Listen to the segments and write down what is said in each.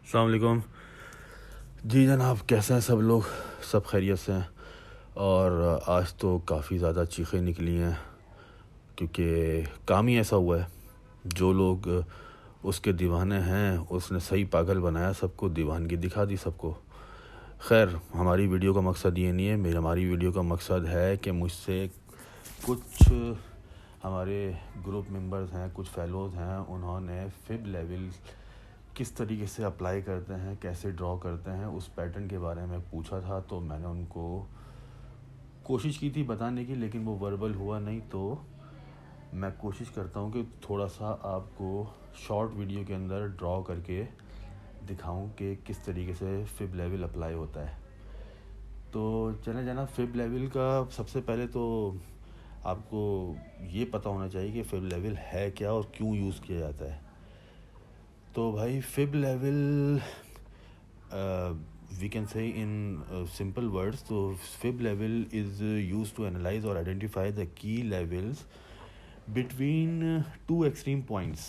अस्सलाम वालेकुम जी जनाब, कैसे हैं सब लोग? सब खैरियत से हैं। और आज तो काफ़ी ज़्यादा चीखें निकली हैं क्योंकि काम ही ऐसा हुआ है। जो लोग उसके दीवाने हैं उसने सही पागल बनाया सबको, दीवानगी दिखा दी सबको। खैर, हमारी वीडियो का मकसद ये नहीं है। हमारी वीडियो का मकसद है कि मुझसे कुछ हमारे ग्रुप मेंबर्स हैं, कुछ फेलोज़ हैं, उन्होंने फिब लेवल किस तरीके से अप्लाई करते हैं, कैसे ड्रॉ करते हैं, उस पैटर्न के बारे में पूछा था। तो मैंने उनको कोशिश की थी बताने की, लेकिन वो वर्बल हुआ नहीं। तो मैं कोशिश करता हूँ कि थोड़ा सा आपको शॉर्ट वीडियो के अंदर ड्रॉ करके दिखाऊं कि किस तरीके से फिब लेवल अप्लाई होता है। तो चलें जनाब, फिब लेवल का सबसे पहले तो आपको ये पता होना चाहिए कि फिब लेवल है क्या और क्यों यूज़ किया जाता है। तो भाई, fib level we can say in simple words, so fib level is used to analyze or identify the key levels between two extreme points,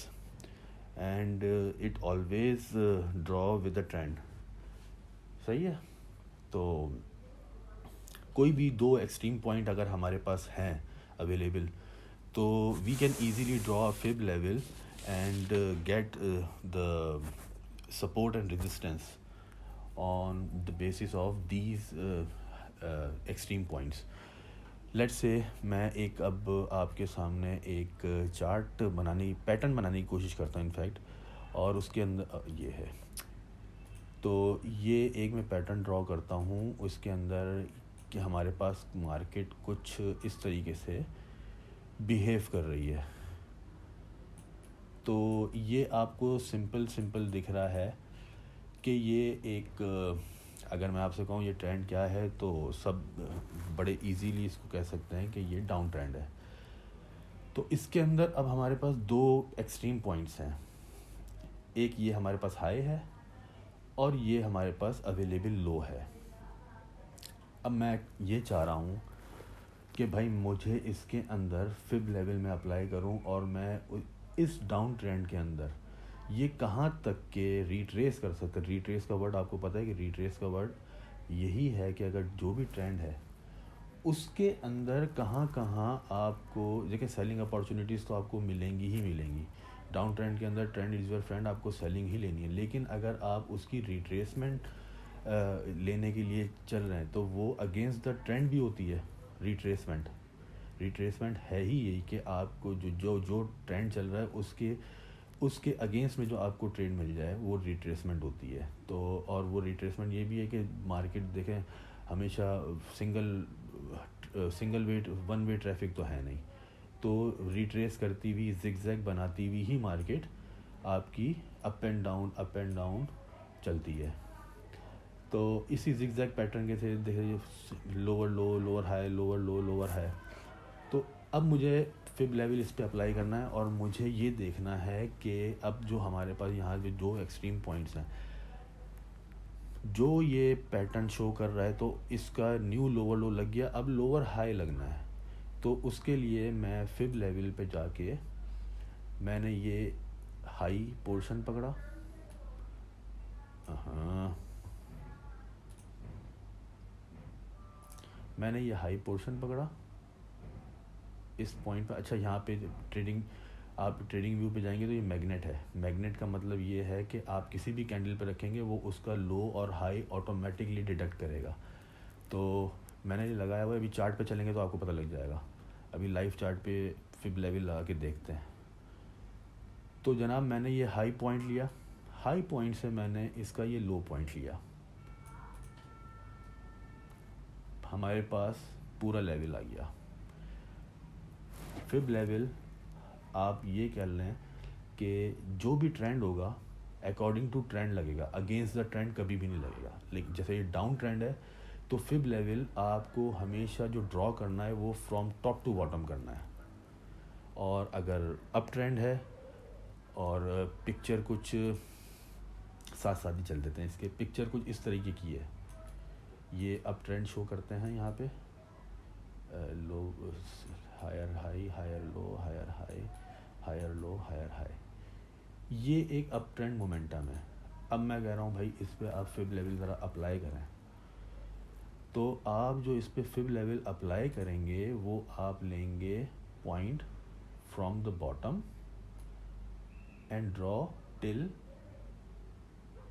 and it always draw with the trend. सही है। तो कोई भी दो extreme point अगर हमारे पास हैं available, तो we can easily draw a fib level and get the support and resistance on the basis of these extreme points. Let's say मैं एक अब आपके सामने एक चार्ट पैटर्न बनाने की कोशिश करता हूँ इनफैक्ट, और उसके अंदर ये है। तो ये एक मैं पैटर्न ड्रॉ करता हूँ, उसके अंदर कि हमारे पास मार्केट कुछ इस तरीके से बिहेव कर रही है। तो ये आपको सिंपल दिख रहा है कि ये एक, अगर मैं आपसे कहूँ ये ट्रेंड क्या है, तो सब बड़े इजीली इसको कह सकते हैं कि ये डाउन ट्रेंड है। तो इसके अंदर अब हमारे पास दो एक्सट्रीम पॉइंट्स हैं। एक ये हमारे पास हाई है और ये हमारे पास अवेलेबल लो है। अब मैं ये चाह रहा हूँ कि भाई मुझे इसके अंदर फिब लेवल में अप्लाई करूँ और मैं इस डाउन ट्रेंड के अंदर ये कहाँ तक के रिट्रेस कर सकते हैं। रिट्रेस का वर्ड आपको पता है कि रिट्रेस का वर्ड यही है कि अगर जो भी ट्रेंड है उसके अंदर कहाँ कहाँ आपको देखिए, सेलिंग अपॉर्चुनिटीज़ तो आपको मिलेंगी ही मिलेंगी। डाउन ट्रेंड के अंदर ट्रेंड इज़ योर फ्रेंड, आपको सेलिंग ही लेनी है। लेकिन अगर आप उसकी रिट्रेसमेंट लेने के लिए चल रहे हैं तो वो अगेंस्ट द ट्रेंड भी होती है। रिट्रेसमेंट है ही यही कि आपको जो जो जो ट्रेंड चल रहा है उसके अगेंस्ट में जो आपको ट्रेड मिल जाए वो रिट्रेसमेंट होती है। तो और वो रिट्रेसमेंट ये भी है कि मार्केट देखें हमेशा single way one way traffic तो है नहीं। तो रिट्रेस करती हुई जिगजैग बनाती हुई ही मार्केट आपकी अप एंड डाउन चलती है। तो इसी जिगजैग पैटर्न के थे, देखिए लोअर लो, लोअर हाई, लोअर लो, लोअर हाई। तो अब मुझे फिब लेवल इस पे अप्लाई करना है और मुझे ये देखना है कि अब जो हमारे पास यहाँ पे दो एक्सट्रीम पॉइंट्स हैं, जो ये पैटर्न शो कर रहा है, तो इसका न्यू लोअर लो लग गया, अब लोअर हाई लगना है। तो उसके लिए मैं फिब लेवल पे जाके मैंने ये हाई पोर्शन पकड़ा। हाँ, मैंने ये हाई पोर्शन पकड़ा इस पॉइंट पर। अच्छा, यहाँ पे आप ट्रेडिंग व्यू पे जाएंगे तो ये मैग्नेट है। मैग्नेट का मतलब ये है कि आप किसी भी कैंडल पर रखेंगे वो उसका लो और हाई ऑटोमेटिकली डिडक्ट करेगा। तो मैंने ये लगाया हुआ है, अभी चार्ट पे चलेंगे तो आपको पता लग जाएगा। अभी लाइव चार्ट पे फिब लेवल लगा के देखते हैं। तो जनाब, मैंने ये हाई पॉइंट लिया, हाई पॉइंट से मैंने इसका ये लो पॉइंट लिया, हमारे पास पूरा लेवल आ गया। फिब लेवल आप ये कह लें कि जो भी ट्रेंड होगा अकॉर्डिंग टू ट्रेंड लगेगा, अगेंस्ट द ट्रेंड कभी भी नहीं लगेगा। लेकिन जैसे ये डाउन ट्रेंड है तो फिब लेवल आपको हमेशा जो ड्रॉ करना है वो फ्रॉम टॉप टू बॉटम करना है। और अगर अप ट्रेंड है और पिक्चर कुछ साथ साथ ही चल देते हैं, इसके पिक्चर कुछ इस तरीके की है। ये अप ट्रेंड शो करते हैं यहाँ पे, low higher high, higher low, higher high, higher low, higher high. ये एक अप ट्रेंड मोमेंटम है। अब मैं कह रहा हूँ भाई इस पर आप फिब लेवल ज़रा अप्लाई करें। तो आप जो इस पर फिब लेवल अप्लाई करेंगे वो आप लेंगे point from the bottom and draw till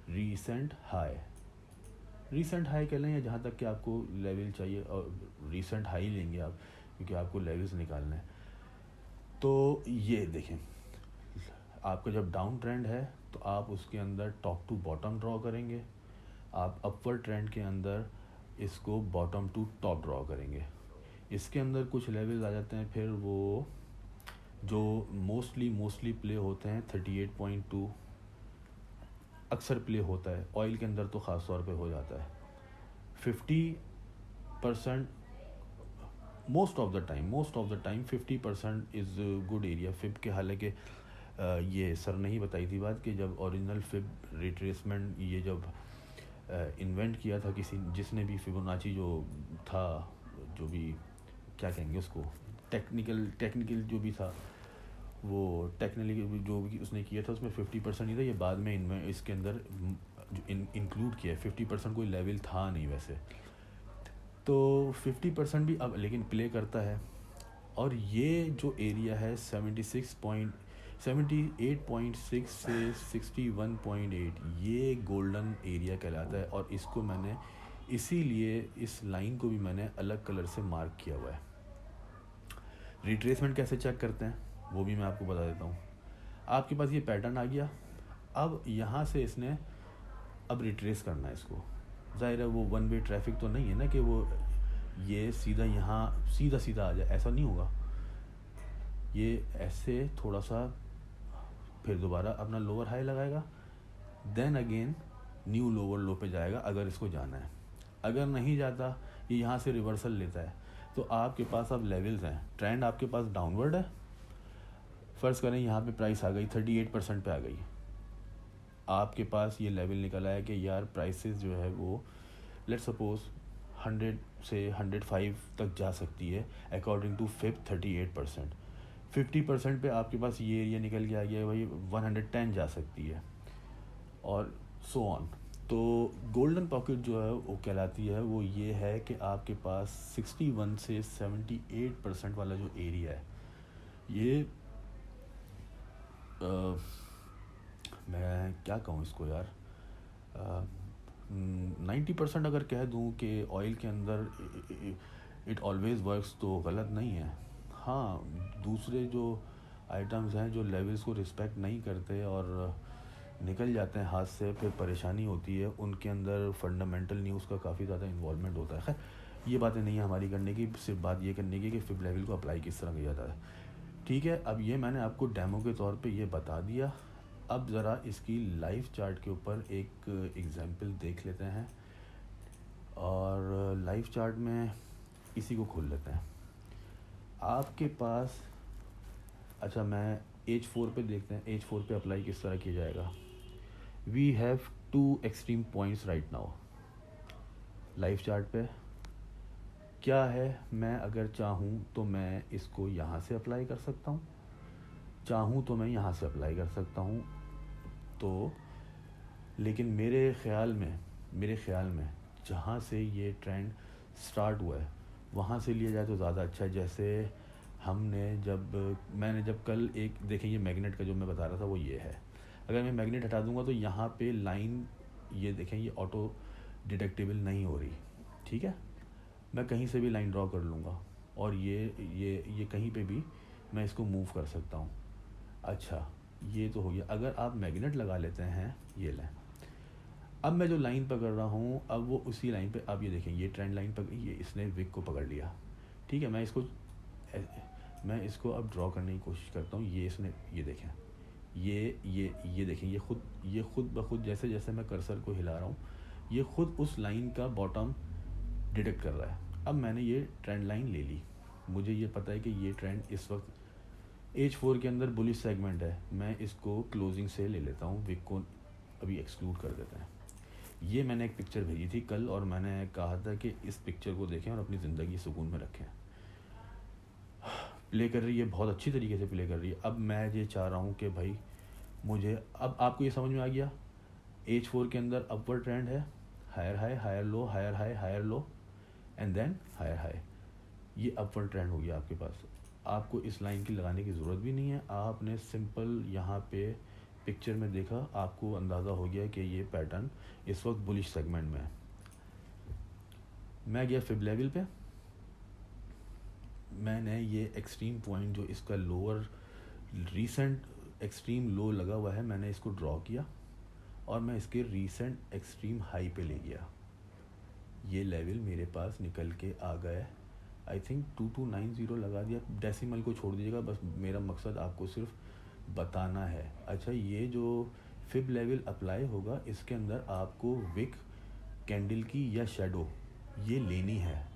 recent high. Recent high कह लें या जहाँ तक कि आपको लेवल चाहिए, और रीसेंट हाई लेंगे आप क्योंकि आपको लेवल्स निकालना है। तो ये देखें, आपका जब डाउन ट्रेंड है तो आप उसके अंदर टॉप टू बॉटम ड्रॉ करेंगे, आप अपवर्ड ट्रेंड के अंदर इसको बॉटम टू टॉप ड्रॉ करेंगे। इसके अंदर कुछ लेवल्स आ जाते हैं, फिर वो जो मोस्टली प्ले होते हैं 38.2 अक्सर प्ले होता है, ऑयल के अंदर तो ख़ास तौर पे हो जाता है 50%। Most of the time 50% is good area fib के। हालांकि ये सर ने ही बताई थी बात कि जब ओरिजिनल फिब रिट्रेसमेंट ये जब इन्वेंट किया था किसी जिसने भी, फिबोनाची जो था, जो भी क्या कहेंगे उसको, टेक्निकल जो भी था, वो टेक्निकली जो भी उसने किया था उसमें 50% नहीं था। ये बाद में इनमें इसके अंदर इंक्लूड किया है। 50% कोई लेवल था नहीं वैसे, तो 50% भी अब लेकिन प्ले करता है। और ये जो एरिया है 78.6 से 61.8 ये गोल्डन एरिया कहलाता है। और इसको मैंने इसीलिए इस लाइन को भी मैंने अलग कलर से मार्क किया हुआ है। रिट्रेसमेंट कैसे चेक करते हैं वो भी मैं आपको बता देता हूँ। आपके पास ये पैटर्न आ गया, अब यहाँ से इसने अब रिट्रेस करना है इसको। ज़ाहिर है वो वन वे ट्रैफिक तो नहीं है ना कि वो ये सीधा यहाँ सीधा आ जाए, ऐसा नहीं होगा। ये ऐसे थोड़ा सा फिर दोबारा अपना लोअर हाई लगाएगा, then again new lower low पे जाएगा अगर इसको जाना है। अगर नहीं जाता, ये यहाँ से रिवर्सल लेता है, तो आपके पास अब लेवल्स हैं। ट्रेंड आपके पास डाउनवर्ड है, फ़र्ज़ करें यहाँ पे प्राइस आ गई 38% पे आ गई, आपके पास ये लेवल निकल आया कि यार प्राइसेस जो है वो लेट्स सपोज 100 से 105 तक जा सकती है अकॉर्डिंग टू फिब 38%। 50% पे आपके पास ये एरिया निकल के आ गया है भाई 110 जा सकती है, और सो ऑन। तो गोल्डन पॉकेट जो है वो कहलाती है, वो ये है कि आपके पास 61 से 78% वाला जो एरिया है, ये मैं क्या कहूँ इसको यार, 90% अगर कह दूँ कि ऑयल के अंदर इट ऑलवेज़ वर्क्स तो गलत नहीं है। हाँ, दूसरे जो आइटम्स हैं जो लेवल्स को रिस्पेक्ट नहीं करते और निकल जाते हैं हाथ से, फिर परेशानी होती है, उनके अंदर फंडामेंटल न्यूज़ का काफ़ी ज़्यादा इन्वॉल्वमेंट होता है। खैर ये बातें नहीं है हमारी करने की, सिर्फ बात ये करने की कि फिब लेवल को अप्लाई किस तरह किया जाता है। ठीक है, अब ये मैंने आपको डेमो के तौर पे ये बता दिया। अब ज़रा इसकी लाइव चार्ट के ऊपर एक एग्जांपल देख लेते हैं, और लाइव चार्ट में इसी को खोल लेते हैं। आपके पास, अच्छा मैं H4 पे देखते हैं, H4 पे अप्लाई किस तरह किया जाएगा। We have 2 extreme points right now live chart पे। क्या है, मैं अगर चाहूँ तो मैं इसको यहाँ से अप्लाई कर सकता हूँ, चाहूँ तो मैं यहाँ से अप्लाई कर सकता हूँ। तो लेकिन मेरे ख़्याल में जहाँ से ये ट्रेंड स्टार्ट हुआ है वहाँ से लिया जाए तो ज़्यादा अच्छा है। जैसे मैंने जब कल एक देखें, ये मैग्नेट का जो मैं बता रहा था वो ये है। अगर मैं मैग्नेट हटा दूंगा तो यहाँ पे लाइन ये देखें, ये ऑटो डिटेक्टेबल नहीं हो रही। ठीक है, मैं कहीं से भी लाइन ड्रॉ कर लूँगा और ये कहीं पे भी मैं इसको मूव कर सकता हूँ। अच्छा, ये तो हो गया। अगर आप मैग्नेट लगा लेते हैं, ये लें, अब मैं जो लाइन पकड़ रहा हूँ अब वो उसी लाइन पे, अब ये देखें ये ट्रेंड लाइन पकड़, ये इसने विक को पकड़ लिया। ठीक है, मैं इसको अब ड्रॉ करने की कोशिश करता हूँ। ये इसने, ये देखें, ये देखें, ये खुद ब खुद जैसे जैसे मैं कर्सर को हिला रहा हूँ ये खुद उस लाइन का बॉटम डिटेक्ट कर रहा है। अब मैंने ये ट्रेंड लाइन ले ली, मुझे ये पता है कि ये ट्रेंड इस वक्त H4 के अंदर बुलिश सेगमेंट है। मैं इसको क्लोजिंग से ले लेता हूँ, विक को अभी एक्सक्लूड कर देते हैं। ये मैंने एक पिक्चर भेजी थी कल और मैंने कहा था कि इस पिक्चर को देखें और अपनी ज़िंदगी सुकून में रखें। प्ले कर रही है, बहुत अच्छी तरीके से प्ले कर रही है। अब मैं ये चाह रहा हूँ कि भाई मुझे, अब आपको ये समझ में आ गया H4 के अंदर अपवर्ड ट्रेंड है, higher high higher low higher high higher low and then higher high, ये अपवर्ड ट्रेंड हो गया आपके पास। आपको इस लाइन की लगाने की ज़रूरत भी नहीं है, आपने सिंपल यहाँ पे पिक्चर में देखा, आपको अंदाज़ा हो गया कि ये पैटर्न इस वक्त बुलिश सेगमेंट में है। मैं गया फिब लेवल पे, मैंने ये एक्सट्रीम पॉइंट जो इसका लोअर रीसेंट एक्सट्रीम लो लगा हुआ है, मैंने इसको ड्रॉ किया और मैं इसके रीसेंट एक्सट्रीम हाई पे ले गया। ये लेवल मेरे पास निकल के आ गए, आई थिंक 2290 लगा दिया, डेसिमल को छोड़ दीजिएगा, बस मेरा मकसद आपको सिर्फ बताना है। अच्छा, ये जो फिब लेवल अप्लाई होगा, इसके अंदर आपको विक कैंडल की या शेडो ये लेनी है,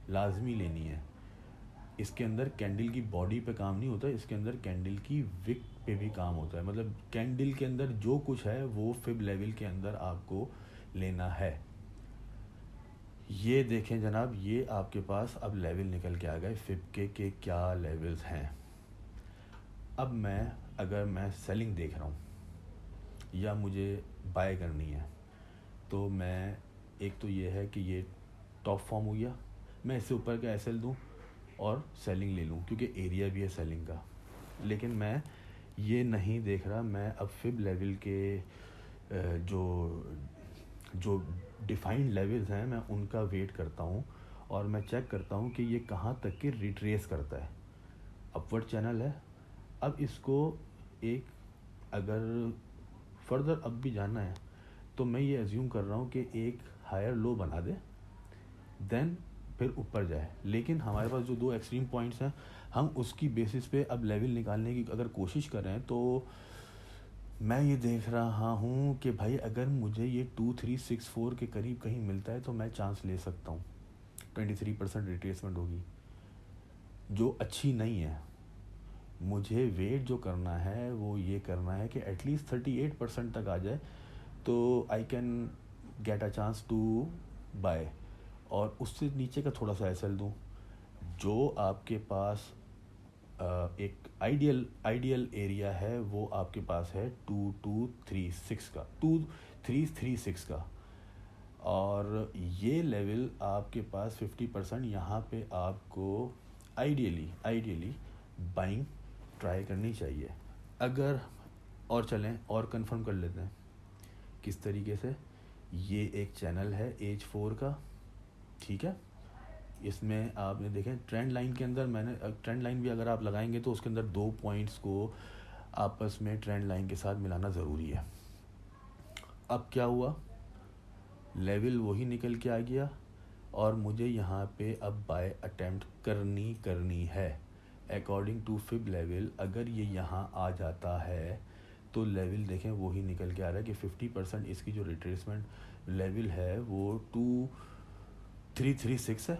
लाजमी लेनी है। इसके अंदर कैंडल की बॉडी पे काम नहीं होता, इसके अंदर कैंडल की विक पे भी काम होता है। मतलब कैंडल के अंदर जो कुछ है वो फिब लेवल के अंदर आपको लेना है। ये देखें जनाब, ये आपके पास अब लेवल निकल के आ गए फिब के क्या लेवल्स हैं। अब अगर मैं सेलिंग देख रहा हूँ या मुझे बाय करनी है, तो मैं एक तो ये है कि ये टॉप फॉर्म हो गया, मैं इससे ऊपर का एसएल दूँ और सेलिंग ले लूँ, क्योंकि एरिया भी है सेलिंग का। लेकिन मैं ये नहीं देख रहा, मैं अब फिब लेवल के जो डिफाइंड लेवल्स हैं मैं उनका वेट करता हूँ और मैं चेक करता हूँ कि ये कहाँ तक के रिट्रेस करता है। अपवर्ड चैनल है, अब इसको एक अगर फर्दर अब भी जाना है तो मैं ये एज्यूम कर रहा हूँ कि एक हायर लो बना दे, देन फिर ऊपर जाए। लेकिन हमारे पास जो दो एक्सट्रीम पॉइंट्स हैं, हम उसकी बेसिस पे अब लेवल निकालने की अगर कोशिश कर रहे हैं, तो मैं ये देख रहा हूँ कि भाई अगर मुझे ये 2364 के करीब कहीं मिलता है तो मैं चांस ले सकता हूँ। 23% रिट्रेसमेंट होगी जो अच्छी नहीं है। मुझे वेट जो करना है वो ये करना है कि एटलीस्ट 38% तक आ जाए तो I can get a chance to buy, और उससे नीचे का थोड़ा सा एसएल दूँ। जो आपके पास एक आइडियल एरिया है वो आपके पास है 2236 का, 2336 का, और ये लेवल आपके पास 50% यहाँ पे आपको आइडियली बाइंग ट्राई करनी चाहिए। अगर और चलें और कंफर्म कर लेते हैं किस तरीके से। ये एक चैनल है H4 का, ठीक है। इसमें आपने देखें ट्रेंड लाइन के अंदर, मैंने ट्रेंड लाइन भी अगर आप लगाएंगे तो उसके अंदर 2 पॉइंट्स को आपस में ट्रेंड लाइन के साथ मिलाना ज़रूरी है। अब क्या हुआ, लेवल वही निकल के आ गया और मुझे यहाँ पे अब बाय अटेम्प्ट करनी है अकॉर्डिंग टू फिब लेवल। अगर ये यहाँ आ जाता है तो लेवल देखें वही निकल के आ रहा है कि 50% इसकी जो रिट्रेसमेंट लेवल है वो 2336 है।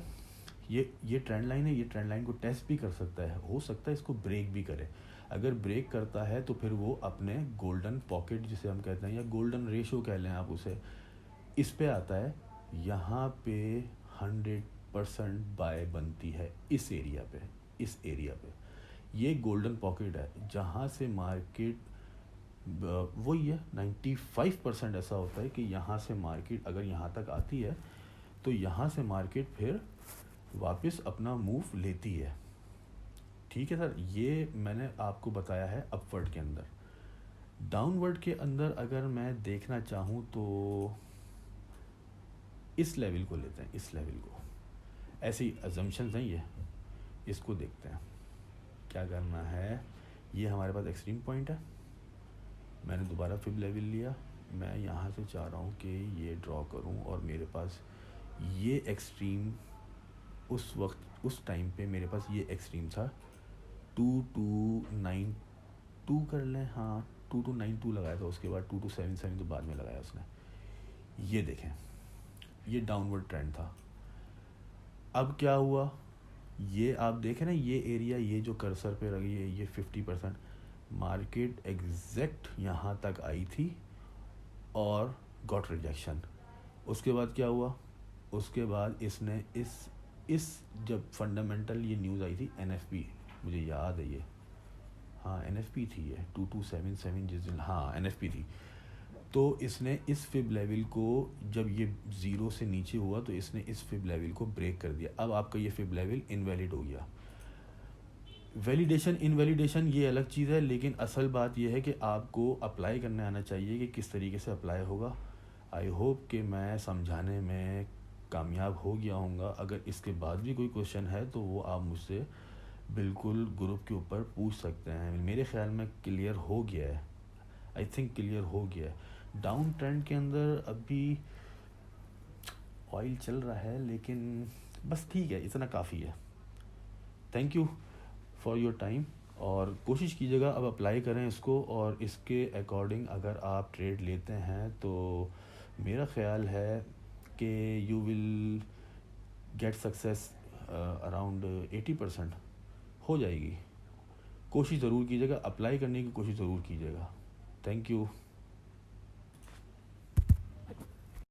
ये ट्रेंड लाइन है, ये ट्रेंड लाइन को टेस्ट भी कर सकता है, हो सकता है इसको ब्रेक भी करे। अगर ब्रेक करता है तो फिर वो अपने गोल्डन पॉकेट जिसे हम कहते हैं या गोल्डन रेशो कह लें आप उसे, इस पे आता है। यहाँ पे 100% बाय बनती है इस एरिया पे। ये गोल्डन पॉकेट है जहाँ से मार्केट वही है 95% ऐसा होता है कि यहाँ से मार्केट अगर यहाँ तक आती है तो यहाँ से मार्केट फिर वापस अपना मूव लेती है। ठीक है सर, ये मैंने आपको बताया है अपवर्ड के अंदर। डाउनवर्ड के अंदर अगर मैं देखना चाहूँ तो इस लेवल को लेते हैं, इस लेवल को, ऐसी अजम्पशंस हैं ये, इसको देखते हैं क्या करना है। ये हमारे पास एक्सट्रीम पॉइंट है, मैंने दोबारा फिब लेवल लिया, मैं यहाँ से चाह रहा हूँ कि ये ड्रॉ करूँ और मेरे पास ये एक्सट्रीम उस वक्त उस टाइम पे मेरे पास ये एक्सट्रीम था 2292 कर लें, हाँ 2292 लगाया था, उसके बाद 2277 तो बाद में लगाया उसने। ये देखें, ये डाउनवर्ड ट्रेंड था। अब क्या हुआ, ये आप देखें ना, ये एरिया, ये जो कर्सर पे लगी है ये 50%, मार्केट एग्जैक्ट यहाँ तक आई थी और गॉट रिजेक्शन। उसके बाद क्या हुआ, उसके बाद इसने इस जब फंडामेंटल ये न्यूज़ आई थी NFP, मुझे याद है ये, हाँ NFP थी ये 2277 जिस दिन, हाँ NFP थी। तो इसने इस फिब लेवल को, जब ये ज़ीरो से नीचे हुआ तो इसने इस फिब लेवल को ब्रेक कर दिया। अब आपका ये फिब लेवल इनवैलिड हो गया। वैलिडेशन इनवैलिडेशन ये अलग चीज़ है, लेकिन असल बात ये है कि आपको अप्लाई करने आना चाहिए कि किस तरीके से अप्लाई होगा। आई होप कि मैं समझाने में कामयाब हो गया हूँगा। अगर इसके बाद भी कोई क्वेश्चन है तो वो आप मुझसे बिल्कुल ग्रुप के ऊपर पूछ सकते हैं। मेरे ख्याल में क्लियर हो गया है, आई थिंक क्लियर हो गया है। डाउन ट्रेंड के अंदर अभी ऑयल चल रहा है, लेकिन बस ठीक है, इतना काफ़ी है। Thank you for your time, और कोशिश कीजिएगा अब अप्लाई करें इसको, और इसके अकॉर्डिंग अगर आप ट्रेड लेते हैं तो मेरा ख्याल है कि you will get success around 80% हो जाएगी। कोशिश ज़रूर कीजिएगा, अप्लाई करने की कोशिश ज़रूर कीजिएगा। Thank you.